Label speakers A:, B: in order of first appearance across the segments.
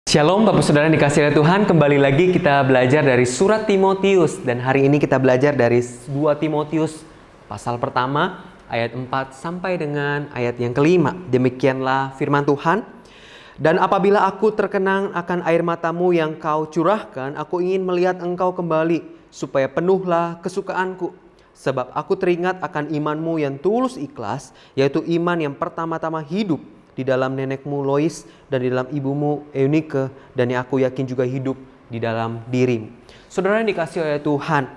A: Shalom Bapak Saudara yang dikasihi oleh Tuhan, kembali lagi kita belajar dari surat Timotius. Dan hari ini kita belajar dari 2 Timotius pasal pertama ayat 4 sampai dengan ayat yang kelima. Demikianlah firman Tuhan. Dan apabila aku terkenang akan air matamu yang kau curahkan, aku ingin melihat engkau kembali, supaya penuhlah kesukaanku. Sebab aku teringat akan imanmu yang tulus ikhlas, yaitu iman yang pertama-tama hidup di dalam nenekmu Lois dan di dalam ibumu Eunike, dan yang aku yakin juga hidup di dalam dirimu. Saudara yang dikasihi oleh Tuhan,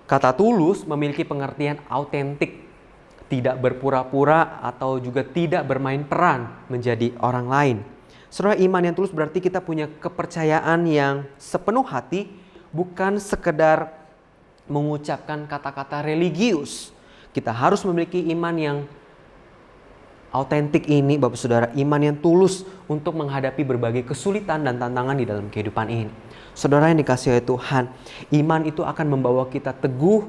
A: kata tulus memiliki pengertian autentik, tidak berpura-pura atau juga tidak bermain peran menjadi orang lain. Saudara, iman yang tulus berarti kita punya kepercayaan yang sepenuh hati, bukan sekedar mengucapkan kata-kata religius. Kita harus memiliki iman yang autentik ini, Bapak Saudara, iman yang tulus untuk menghadapi berbagai kesulitan dan tantangan di dalam kehidupan ini. Saudara yang dikasihi oleh Tuhan, iman itu akan membawa kita teguh,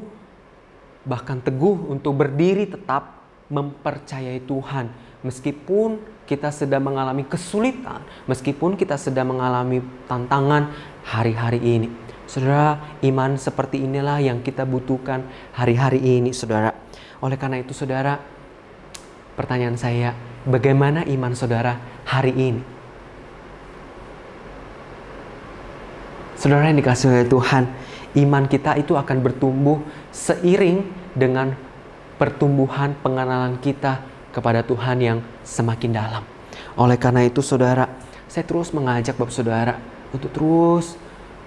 A: bahkan teguh untuk berdiri tetap mempercayai Tuhan. Meskipun kita sedang mengalami kesulitan, meskipun kita sedang mengalami tantangan hari-hari ini. Saudara, iman seperti inilah yang kita butuhkan hari-hari ini, saudara. Oleh karena itu, saudara, pertanyaan saya, bagaimana iman saudara hari ini? Saudara yang dikasihi oleh Tuhan, iman kita itu akan bertumbuh seiring dengan pertumbuhan pengenalan kita kepada Tuhan yang semakin dalam. Oleh karena itu, saudara, saya terus mengajak Bapak Saudara untuk terus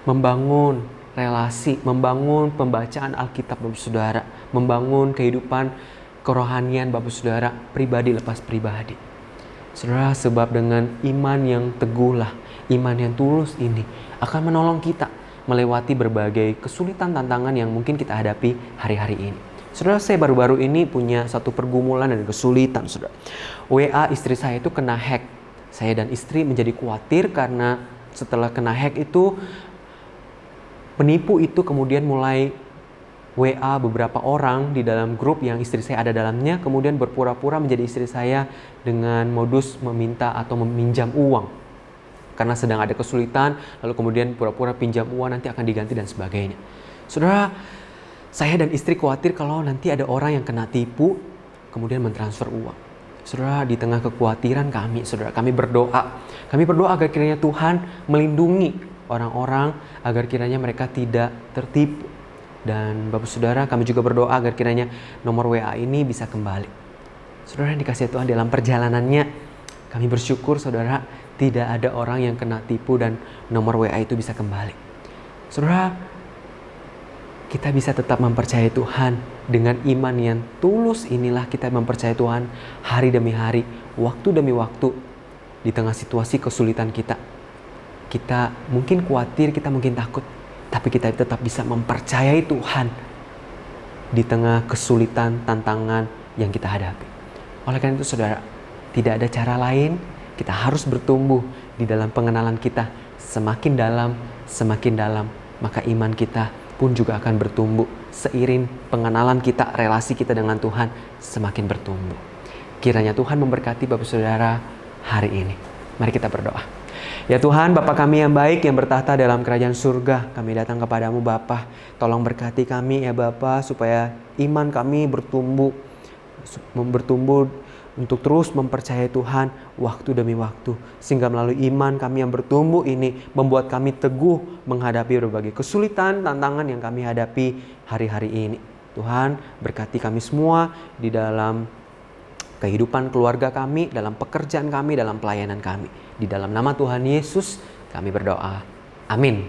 A: membangun relasi, membangun pembacaan Alkitab Bapak Saudara, membangun kehidupan kerohanian Bapak Saudara pribadi lepas pribadi. Saudara, sebab dengan iman yang teguhlah, iman yang tulus ini akan menolong kita melewati berbagai kesulitan tantangan yang mungkin kita hadapi hari-hari ini. Saudara, saya baru-baru ini punya satu pergumulan dan kesulitan, saudara. WA istri saya itu kena hack. Saya dan istri menjadi khawatir karena setelah kena hack itu, penipu itu kemudian mulai WA beberapa orang di dalam grup yang istri saya ada dalamnya, kemudian berpura-pura menjadi istri saya dengan modus meminta atau meminjam uang. Karena sedang ada kesulitan, lalu kemudian pura-pura pinjam uang, nanti akan diganti dan sebagainya. Saudara, saya dan istri khawatir kalau nanti ada orang yang kena tipu, kemudian mentransfer uang. Saudara, di tengah kekhawatiran kami, saudara, kami berdoa. Kami berdoa agar kiranya Tuhan melindungi orang-orang, agar kiranya mereka tidak tertipu. Dan Bapak Saudara, kami juga berdoa agar kiranya nomor WA ini bisa kembali. Saudara yang dikasihi Tuhan, dalam perjalanannya kami bersyukur, saudara, tidak ada orang yang kena tipu dan nomor WA itu bisa kembali. Saudara, kita bisa tetap mempercayai Tuhan. Dengan iman yang tulus inilah kita mempercayai Tuhan hari demi hari, waktu demi waktu. Di tengah situasi kesulitan kita, kita mungkin khawatir, kita mungkin takut, tapi kita tetap bisa mempercayai Tuhan di tengah kesulitan, tantangan yang kita hadapi. Oleh karena itu, saudara, tidak ada cara lain. Kita harus bertumbuh di dalam pengenalan kita. Semakin dalam, maka iman kita pun juga akan bertumbuh. Seiring pengenalan kita, relasi kita dengan Tuhan semakin bertumbuh. Kiranya Tuhan memberkati Bapak Saudara hari ini. Mari kita berdoa. Ya Tuhan, Bapa kami yang baik yang bertahta dalam kerajaan surga, kami datang kepadamu Bapa. Tolong berkati kami ya Bapa, supaya iman kami bertumbuh untuk terus mempercayai Tuhan waktu demi waktu. Sehingga melalui iman kami yang bertumbuh ini membuat kami teguh menghadapi berbagai kesulitan, tantangan yang kami hadapi hari-hari ini. Tuhan, berkati kami semua di dalam kehidupan keluarga kami, dalam pekerjaan kami, dalam pelayanan kami. Di dalam nama Tuhan Yesus kami berdoa. Amin.